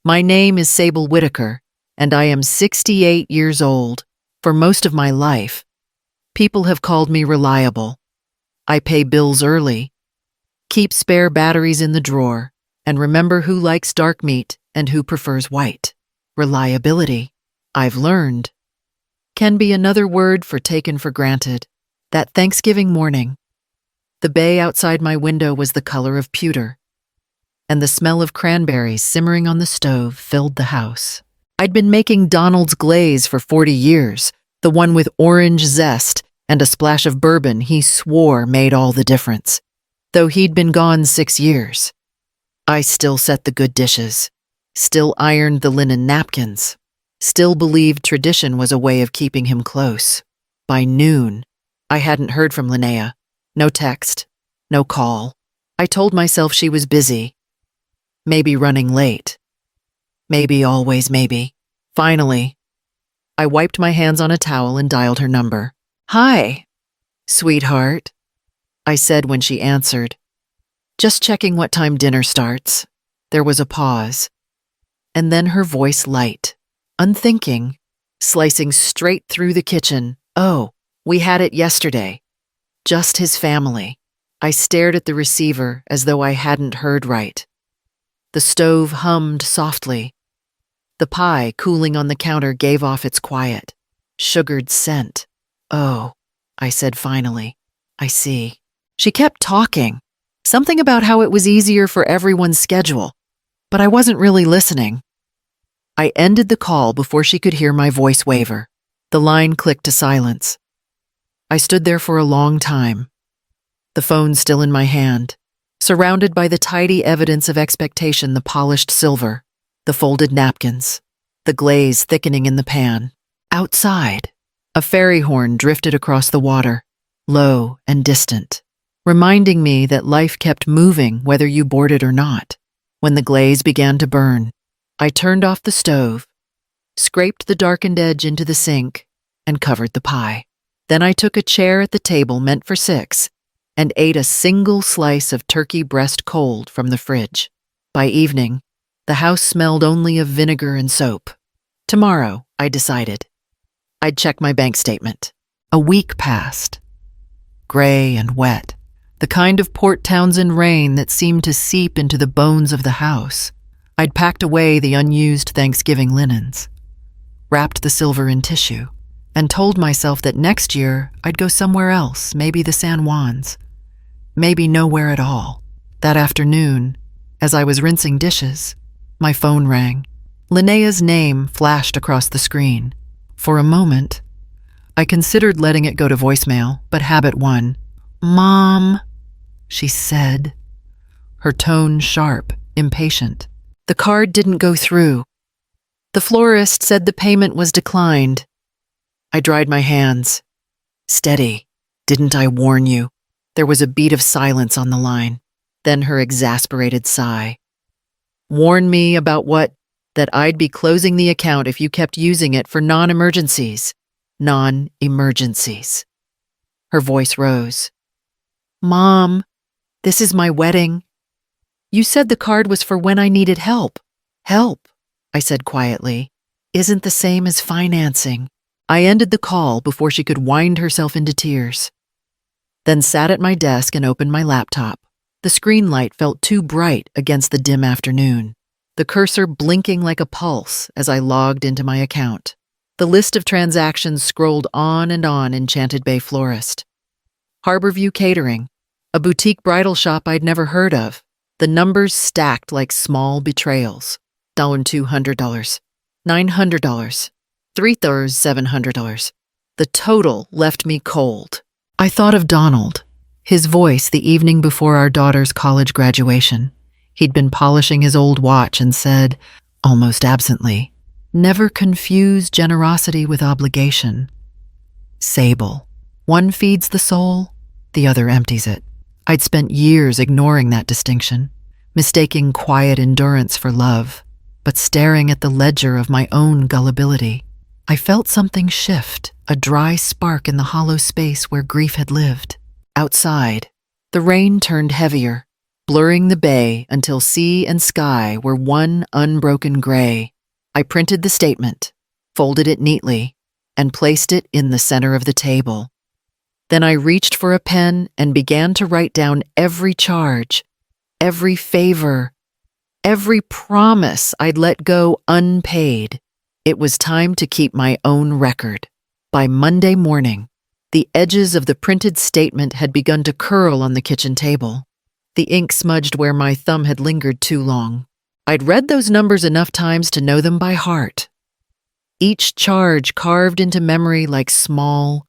My name is Sable Whitaker, and I am 68 years old. For most of my life, people have called me reliable. I pay bills early, keep spare batteries in the drawer, and remember who likes dark meat and who prefers white. Reliability, I've learned, can be another word for taken for granted. That Thanksgiving morning, the bay outside my window was the color of pewter, and the smell of cranberries simmering on the stove filled the house. I'd been making Donald's glaze for 40 years, the one with orange zest and a splash of bourbon he swore made all the difference. Though he'd been gone 6 years, I still set the good dishes, still ironed the linen napkins, still believed tradition was a way of keeping him close. By noon, I hadn't heard from Linnea. No text, no call. I told myself she was busy, maybe running late, maybe always maybe. Finally, I wiped my hands on a towel and dialed her number. "Hi, sweetheart," I said when she answered. "Just checking what time dinner starts." There was a pause, and then her voice light, unthinking, slicing straight through the kitchen. "Oh, we had it yesterday. Just his family." I stared at the receiver as though I hadn't heard right. The stove hummed softly. The pie cooling on the counter gave off its quiet, sugared scent. "Oh," I said finally. "I see." She kept talking, something about how it was easier for everyone's schedule, but I wasn't really listening. I ended the call before she could hear my voice waver. The line clicked to silence. I stood there for a long time, the phone still in my hand, surrounded by the tidy evidence of expectation, the polished silver, the folded napkins, the glaze thickening in the pan. Outside, a ferry horn drifted across the water, low and distant, reminding me that life kept moving whether you boarded or not. When the glaze began to burn, I turned off the stove, scraped the darkened edge into the sink, and covered the pie. Then I took a chair at the table meant for 6 and ate a single slice of turkey breast cold from the fridge. By evening, the house smelled only of vinegar and soap. Tomorrow, I decided, I'd check my bank statement. A week passed, gray and wet, the kind of Port Townsend rain that seemed to seep into the bones of the house. I'd packed away the unused Thanksgiving linens, wrapped the silver in tissue, and told myself that next year I'd go somewhere else, maybe the San Juans, maybe nowhere at all. That afternoon, as I was rinsing dishes, my phone rang. Linnea's name flashed across the screen. For a moment, I considered letting it go to voicemail, but habit won. "Mom," she said, her tone sharp, impatient. "The card didn't go through. The florist said the payment was declined." I dried my hands. "Steady. Didn't I warn you?" There was a beat of silence on the line, then her exasperated sigh. "Warn me about what? That I'd be closing the account if you kept using it for non-emergencies." Non-emergencies. Her voice rose. "Mom, this is my wedding. You said the card was for when I needed help." "Help," I said quietly, "isn't the same as financing." I ended the call before she could wind herself into tears, then sat at my desk and opened my laptop. The screen light felt too bright against the dim afternoon, the cursor blinking like a pulse as I logged into my account. The list of transactions scrolled on Enchanted Bay Florist, Harborview Catering, a boutique bridal shop I'd never heard of. The numbers stacked like small betrayals. $200, $900, $3,700. The total left me cold. I thought of Donald, his voice the evening before our daughter's college graduation. He'd been polishing his old watch and said, almost absently, "Never confuse generosity with obligation." Sable. One feeds the soul, the other empties it. I'd spent years ignoring that distinction, mistaking quiet endurance for love, but staring at the ledger of my own gullibility. I felt something shift, a dry spark in the hollow space where grief had lived. Outside, the rain turned heavier, blurring the bay until sea and sky were one unbroken gray. I printed the statement, folded it neatly, and placed it in the center of the table. Then I reached for a pen and began to write down every charge, every favor, every promise I'd let go unpaid. It was time to keep my own record. By Monday morning, the edges of the printed statement had begun to curl on the kitchen table. The ink smudged where my thumb had lingered too long. I'd read those numbers enough times to know them by heart. Each charge carved into memory like small,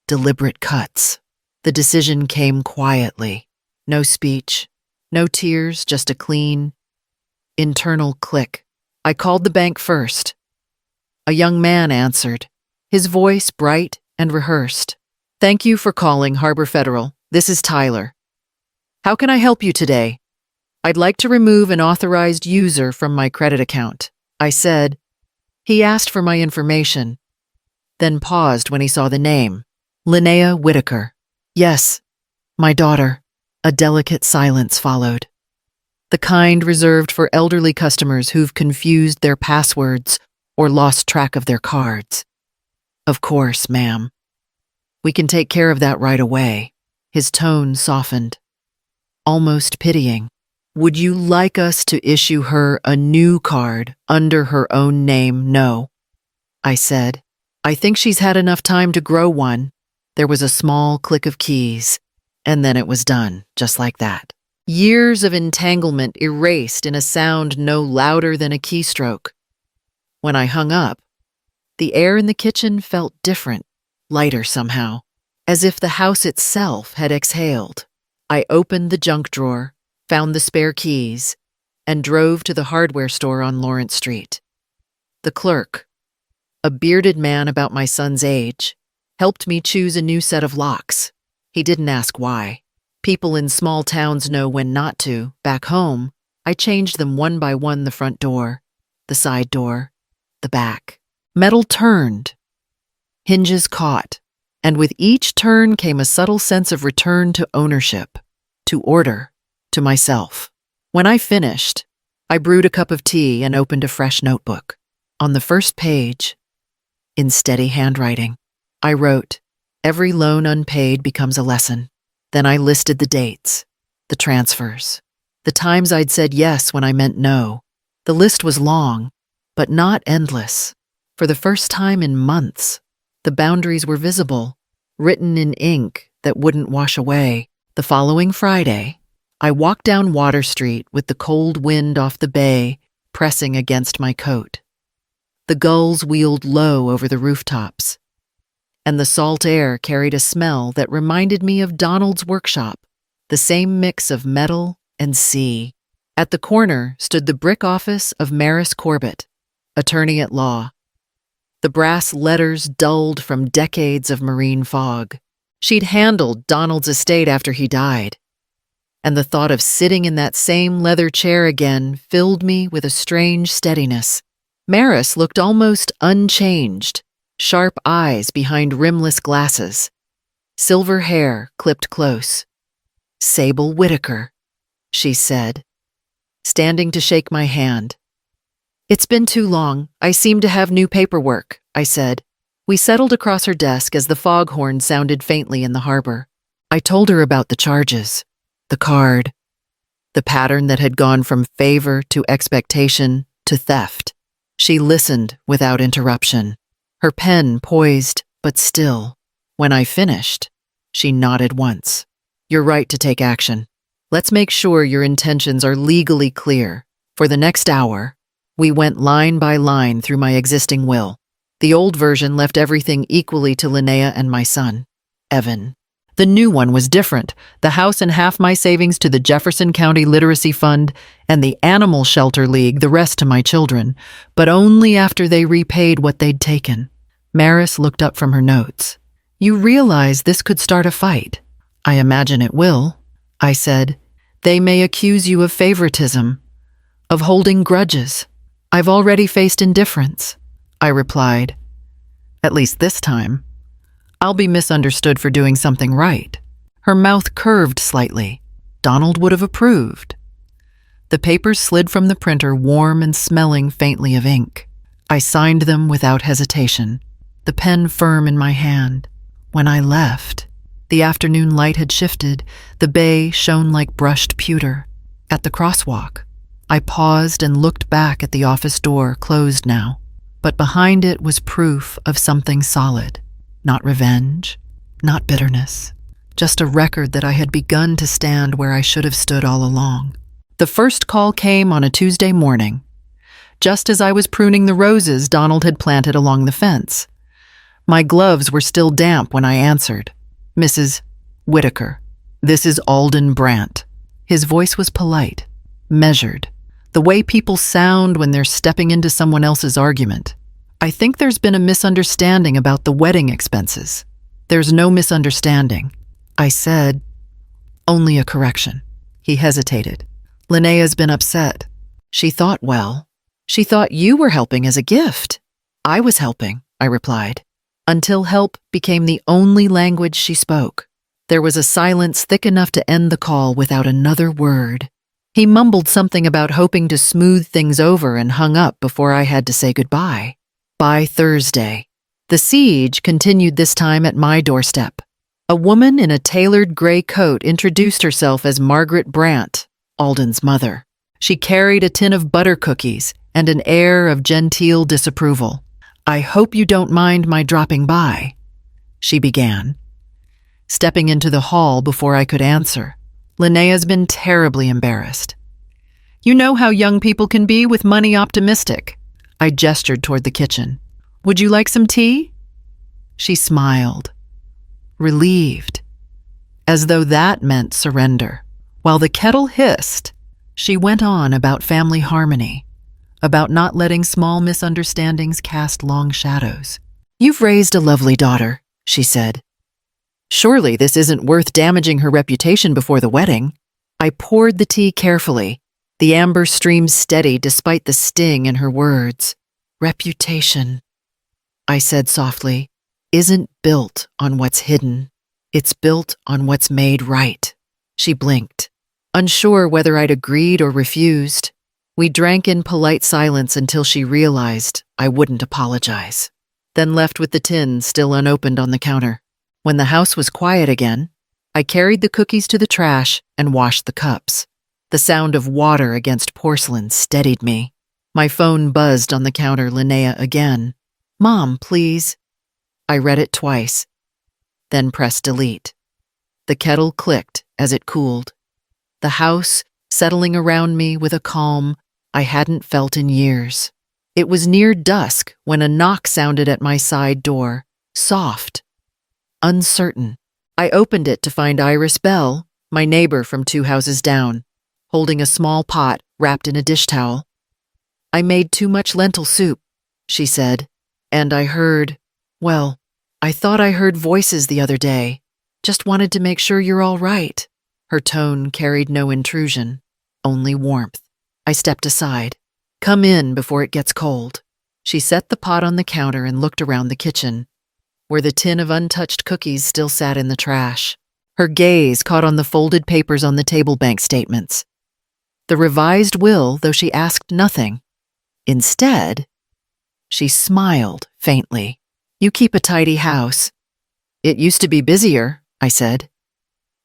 deliberate cuts. The decision came quietly. No speech, no tears, just a clean, internal click. I called the bank first. A young man answered, his voice bright and rehearsed. "Thank you for calling Harbor Federal. This is Tyler. How can I help you today? I'd like to remove an authorized user from my credit account," I said. He asked for my information, then paused when he saw the name. Linnea Whitaker. "Yes, my daughter." A delicate silence followed. The kind reserved for elderly customers who've confused their passwords or lost track of their cards. "Of course, ma'am. We can take care of that right away." His tone softened, almost pitying. "Would you like us to issue her a new card under her own name?" "No," I said. "I think she's had enough time to grow one." There was a small click of keys, and then it was done, just like that. Years of entanglement erased in a sound no louder than a keystroke. When I hung up, the air in the kitchen felt different, lighter somehow, as if the house itself had exhaled. I opened the junk drawer, found the spare keys, and drove to the hardware store on Lawrence Street. The clerk, a bearded man about my son's age, helped me choose a new set of locks. He didn't ask why. People in small towns know when not to. Back home, I changed them one by one: the front door, the side door, the back. Metal turned, hinges caught, and with each turn came a subtle sense of return to ownership, to order, to myself. When I finished, I brewed a cup of tea and opened a fresh notebook. On the first page, in steady handwriting, I wrote, "Every loan unpaid becomes a lesson." Then I listed the dates, the transfers, the times I'd said yes when I meant no. The list was long, but not endless. For the first time in months, the boundaries were visible, written in ink that wouldn't wash away. The following Friday, I walked down Water Street with the cold wind off the bay pressing against my coat. The gulls wheeled low over the rooftops, and the salt air carried a smell that reminded me of Donald's workshop, the same mix of metal and sea. At the corner stood the brick office of Maris Corbett, attorney at law. The brass letters dulled from decades of marine fog. She'd handled Donald's estate after he died, and the thought of sitting in that same leather chair again filled me with a strange steadiness. Maris looked almost unchanged, sharp eyes behind rimless glasses, silver hair clipped close. "Sable Whitaker," she said, standing to shake my hand. "It's been too long. I seem to have new paperwork," I said. We settled across her desk as the foghorn sounded faintly in the harbor. I told her about the charges, the card, the pattern that had gone from favor to expectation to theft. She listened without interruption, her pen poised but still. When I finished, she nodded once. "You're right to take action. Let's make sure your intentions are legally clear." For the next hour, we went line by line through my existing will. The old version left everything equally to Linnea and my son, Evan. The new one was different: the house and half my savings to the Jefferson County Literacy Fund, and the Animal Shelter League the rest to my children, but only after they repaid what they'd taken. Maris looked up from her notes. "You realize this could start a fight?" "I imagine it will," I said. "They may accuse you of favoritism, of holding grudges." "I've already faced indifference," I replied. "At least this time. I'll be misunderstood for doing something right." Her mouth curved slightly. Donald would have approved. The papers slid from the printer, warm and smelling faintly of ink. I signed them without hesitation, the pen firm in my hand. When I left, the afternoon light had shifted. The bay shone like brushed pewter. At the crosswalk, I paused and looked back at the office door, closed now. But behind it was proof of something solid. Not revenge, not bitterness. Just a record that I had begun to stand where I should have stood all along. The first call came on a Tuesday morning. Just as I was pruning the roses Donald had planted along the fence. My gloves were still damp when I answered. "Mrs. Whitaker, this is Alden Brandt." His voice was polite, measured, the way people sound when they're stepping into someone else's argument. "I think there's been a misunderstanding about the wedding expenses." "There's no misunderstanding," I said. "Only a correction." He hesitated. "Linnea's been upset. She thought, well, she thought you were helping as a gift." "I was helping," I replied, until help became the only language she spoke. There was a silence thick enough to end the call without another word. He mumbled something about hoping to smooth things over and hung up before I had to say goodbye. By Thursday, the siege continued, this time at my doorstep. A woman in a tailored gray coat introduced herself as Margaret Brandt, Alden's mother. She carried a tin of butter cookies and an air of genteel disapproval. "I hope you don't mind my dropping by," she began, stepping into the hall before I could answer. "Linnea's been terribly embarrassed. You know how young people can be with money optimistic." I gestured toward the kitchen. "Would you like some tea?" She smiled, relieved, as though that meant surrender. While the kettle hissed, she went on about family harmony, about not letting small misunderstandings cast long shadows. "You've raised a lovely daughter," she said. "Surely this isn't worth damaging her reputation before the wedding." I poured the tea carefully, the amber stream steady despite the sting in her words. "Reputation," I said softly, "isn't built on what's hidden. It's built on what's made right." She blinked, unsure whether I'd agreed or refused. We drank in polite silence until she realized I wouldn't apologize, then left with the tin still unopened on the counter. When the house was quiet again, I carried the cookies to the trash and washed the cups. The sound of water against porcelain steadied me. My phone buzzed on the counter. Linnea again. "Mom, please." I read it twice, then pressed delete. The kettle clicked as it cooled, the house settling around me with a calm I hadn't felt in years. It was near dusk when a knock sounded at my side door, soft, uncertain. I opened it to find Iris Bell, my neighbor from 2 houses down, holding a small pot wrapped in a dish towel. "I made too much lentil soup," she said, "and I heard, well, I thought I heard voices the other day. Just wanted to make sure you're all right." Her tone carried no intrusion, only warmth. I stepped aside. "Come in before it gets cold." She set the pot on the counter and looked around the kitchen, where the tin of untouched cookies still sat in the trash. Her gaze caught on the folded papers on the table, bank statements, the revised will, though she asked nothing. Instead, she smiled faintly. "You keep a tidy house." "It used to be busier," I said,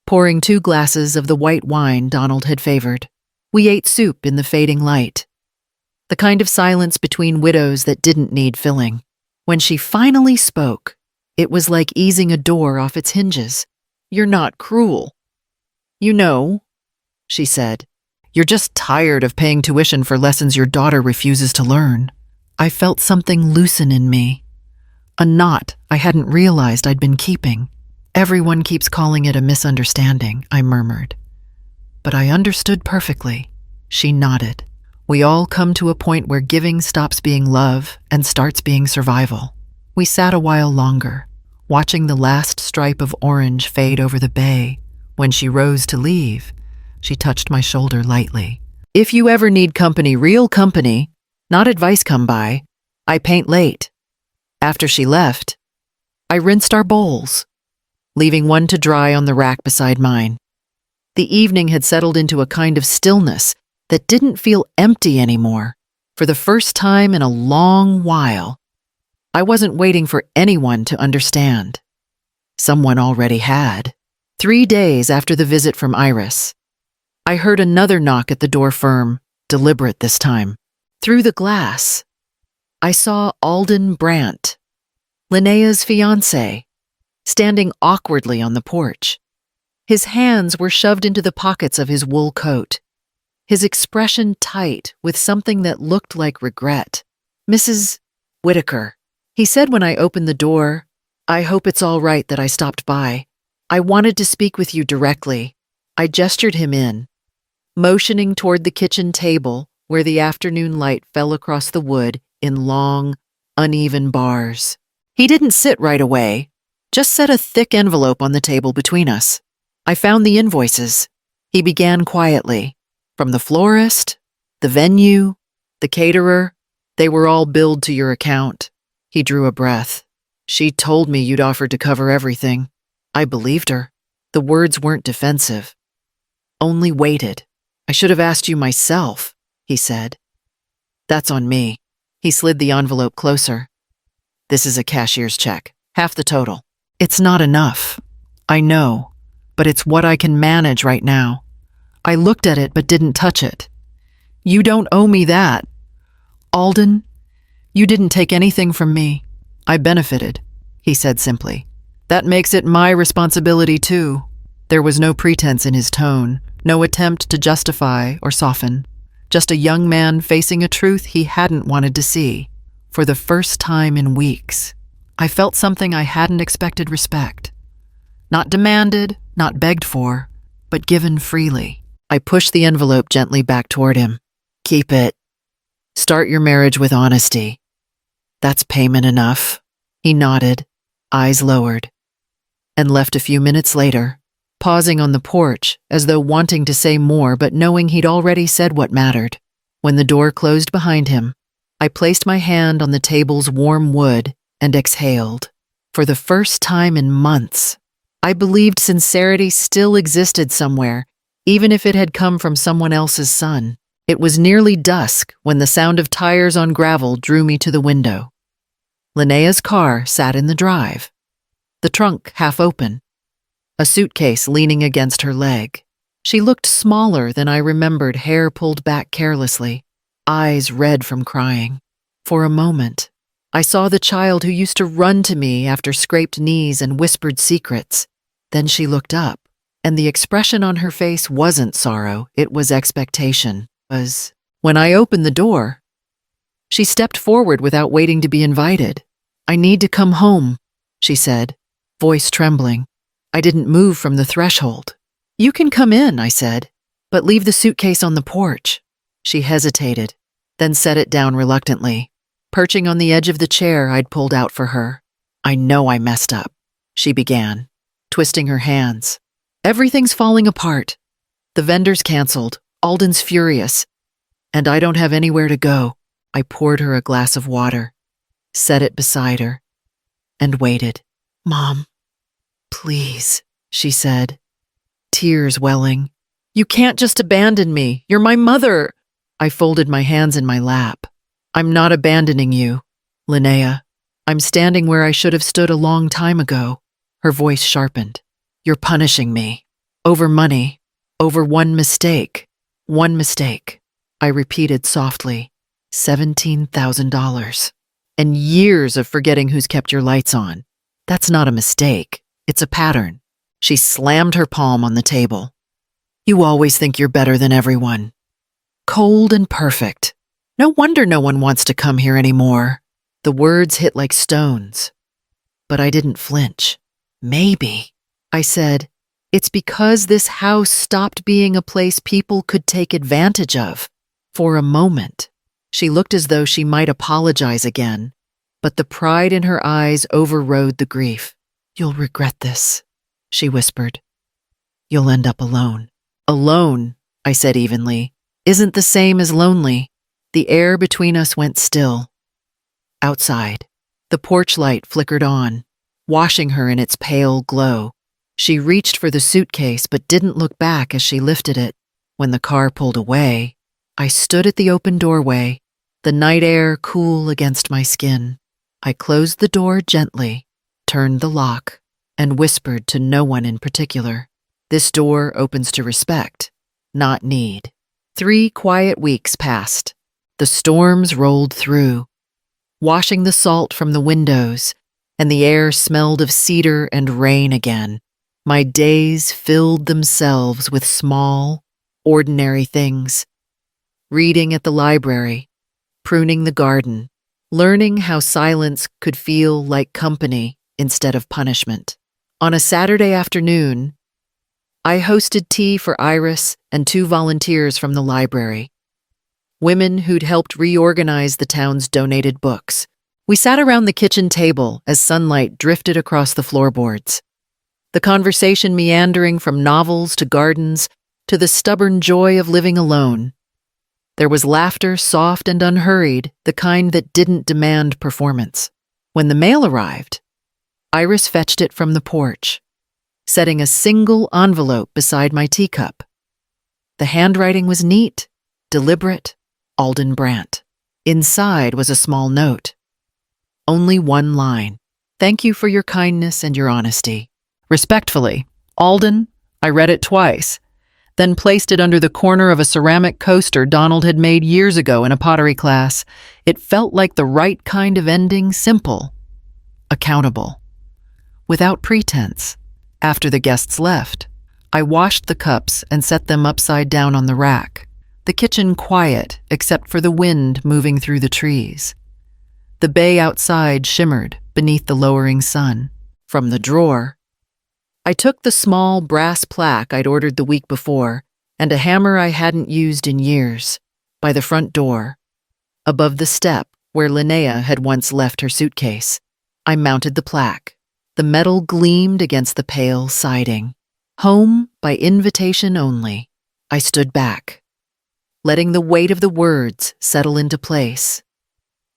pouring 2 glasses of the white wine Donald had favored. We ate soup in the fading light, the kind of silence between widows that didn't need filling. When she finally spoke, it was like easing a door off its hinges. "You're not cruel. You know," she said. "You're just tired of paying tuition for lessons your daughter refuses to learn." I felt something loosen in me, a knot I hadn't realized I'd been keeping. "Everyone keeps calling it a misunderstanding," I murmured. But I understood perfectly. She nodded. "We all come to a point where giving stops being love and starts being survival." We sat a while longer, watching the last stripe of orange fade over the bay. When she rose to leave, she touched my shoulder lightly. "If you ever need company, real company, not advice, come by. I paint late." After she left, I rinsed our bowls, leaving one to dry on the rack beside mine. The evening had settled into a kind of stillness that didn't feel empty anymore. For the first time in a long while, I wasn't waiting for anyone to understand. Someone already had. 3 days after the visit from Iris, I heard another knock at the door, firm, deliberate this time. Through the glass, I saw Alden Brandt, Linnea's fiancé, standing awkwardly on the porch. His hands were shoved into the pockets of his wool coat, his expression tight with something that looked like regret. "Mrs. Whitaker," he said when I opened the door, "I hope it's all right that I stopped by. I wanted to speak with you directly." I gestured him in, motioning toward the kitchen table where the afternoon light fell across the wood in long, uneven bars. He didn't sit right away, just set a thick envelope on the table between us. I found the invoices. He began quietly. From the florist, the venue, the caterer, they were all billed to your account. He drew a breath. "She told me you'd offered to cover everything." I believed her. The words weren't defensive. "Only waited. I should have asked you myself," he said. "That's on me." He slid the envelope closer. "This is a cashier's check, half the total. It's not enough. I know, but it's what I can manage right now." I looked at it but didn't touch it. "You don't owe me that. Alden, you didn't take anything from me. I benefited," he said simply. "That makes it my responsibility too." There was no pretense in his tone, no attempt to justify or soften. Just a young man facing a truth he hadn't wanted to see. For the first time in weeks, I felt something I hadn't expected: respect. Not demanded, not begged for, but given freely. I pushed the envelope gently back toward him. "Keep it. Start your marriage with honesty. That's payment enough." He nodded, eyes lowered, and left a few minutes later, pausing on the porch as though wanting to say more but knowing he'd already said what mattered. When the door closed behind him, I placed my hand on the table's warm wood and exhaled. For the first time in months, I believed sincerity still existed somewhere, even if it had come from someone else's son. It was nearly dusk when the sound of tires on gravel drew me to the window. Linnea's car sat in the drive, the trunk half open, a suitcase leaning against her leg. She looked smaller than I remembered, hair pulled back carelessly, eyes red from crying. For a moment, I saw the child who used to run to me after scraped knees and whispered secrets. Then she looked up, and the expression on her face wasn't sorrow, it was expectation. When I opened the door, she stepped forward without waiting to be invited. "I need to come home," she said, voice trembling. I didn't move from the threshold. "You can come in," I said, "but leave the suitcase on the porch." She hesitated, then set it down reluctantly, perching on the edge of the chair I'd pulled out for her. "I know I messed up," she began, twisting her hands. "Everything's falling apart. The vendor's canceled, Alden's furious, and I don't have anywhere to go." I poured her a glass of water, set it beside her, and waited. "Mom, please," she said, tears welling. "You can't just abandon me. You're my mother." I folded my hands in my lap. "I'm not abandoning you, Linnea. I'm standing where I should have stood a long time ago." Her voice sharpened. "You're punishing me. Over money. Over one mistake." "One mistake," I repeated softly. $17,000. "And years of forgetting who's kept your lights on. That's not a mistake. It's a pattern." She slammed her palm on the table. "You always think you're better than everyone. Cold and perfect. No wonder no one wants to come here anymore." The words hit like stones. But I didn't flinch. "Maybe," I said, "it's because this house stopped being a place people could take advantage of." For a moment, she looked as though she might apologize again, but the pride in her eyes overrode the grief. "You'll regret this," she whispered. "You'll end up alone." "Alone," I said evenly, "isn't the same as lonely." The air between us went still. Outside, the porch light flickered on, washing her in its pale glow. She reached for the suitcase but didn't look back as she lifted it. When the car pulled away, I stood at the open doorway, the night air cool against my skin. I closed the door gently, turned the lock, and whispered to no one in particular. This door opens to respect, not need. 3 quiet weeks passed. The storms rolled through, washing the salt from the windows, and the air smelled of cedar and rain again. My days filled themselves with small, ordinary things. Reading at the library, pruning the garden, learning how silence could feel like company instead of punishment. On a Saturday afternoon, I hosted tea for Iris and 2 volunteers from the library, women who'd helped reorganize the town's donated books. We sat around the kitchen table as sunlight drifted across the floorboards, the conversation meandering from novels to gardens to the stubborn joy of living alone. There was laughter, soft and unhurried, the kind that didn't demand performance. When the mail arrived, Iris fetched it from the porch, setting a single envelope beside my teacup. The handwriting was neat, deliberate, Alden Brandt. Inside was a small note. Only 1 line. Thank you for your kindness and your honesty. Respectfully, Alden. I read it twice, then placed it under the corner of a ceramic coaster Donald had made years ago in a pottery class. It felt like the right kind of ending, simple, accountable, without pretense. After the guests left, I washed the cups and set them upside down on the rack, the kitchen quiet except for the wind moving through the trees. The bay outside shimmered beneath the lowering sun. From the drawer, I took the small brass plaque I'd ordered the week before and a hammer I hadn't used in years. By the front door, above the step where Linnea had once left her suitcase, I mounted the plaque. The metal gleamed against the pale siding. Home by invitation only. I stood back, letting the weight of the words settle into place.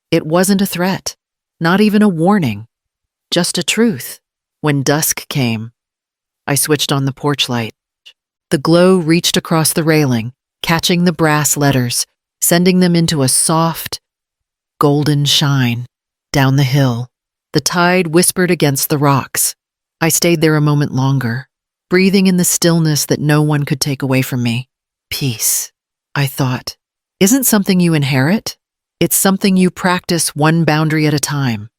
It wasn't a threat, not even a warning, just a truth. When dusk came, I switched on the porch light. The glow reached across the railing, catching the brass letters, sending them into a soft, golden shine. Down the hill, the tide whispered against the rocks. I stayed there a moment longer, breathing in the stillness that no one could take away from me. Peace, I thought, isn't something you inherit. It's something you practice one boundary at a time.